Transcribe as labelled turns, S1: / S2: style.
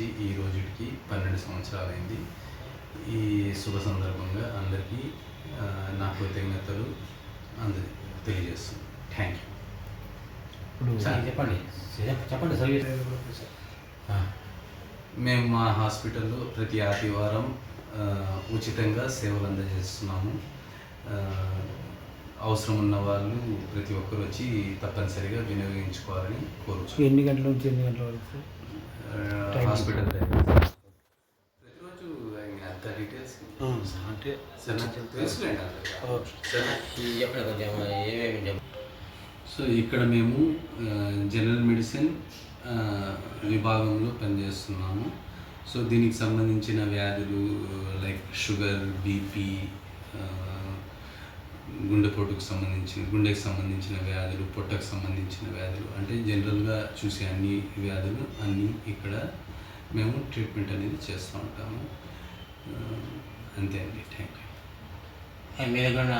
S1: వచ్చి ఈ రోజుకి 12 సంవత్సరాలైంది. ఈ శుభ సందర్భంగా అందరికీ నా కృతజ్ఞతలు తెలియజేస్తున్నాను. Thank you.
S2: ఇప్పుడు చెప్పండి
S1: మేము మా హాస్పిటల్లో ప్రతి ఆదివారం ఉచితంగా సేవలు అందజేస్తున్నాము. అవసరం ఉన్న వాళ్ళు ప్రతి ఒక్కరు వచ్చి తప్పనిసరిగా వినియోగించుకోవాలని కోరుచున్నాను.
S3: ఎన్ని గంటల నుంచి ఎన్ని గంటల వరకు
S1: హాస్పిటల్ ప్రతిరోజు అంత డీటెయిల్స్
S3: అంటే
S1: తెలుసులేండి. సో ఇక్కడ మేము జనరల్ మెడిసిన్ విభాగంలో పనిచేస్తున్నాము. సో దీనికి సంబంధించిన వ్యాధులు లైక్ షుగర్, బీపీ, గుండెకి సంబంధించిన వ్యాధులు, పొట్టకు సంబంధించిన వ్యాధులు, అంటే జనరల్గా చూసే అన్ని వ్యాధులు అన్నీ ఇక్కడ మేము ట్రీట్మెంట్ అనేది చేస్తూ ఉంటాము. అంతే అండి. Thank you.
S2: మీ దగ్గర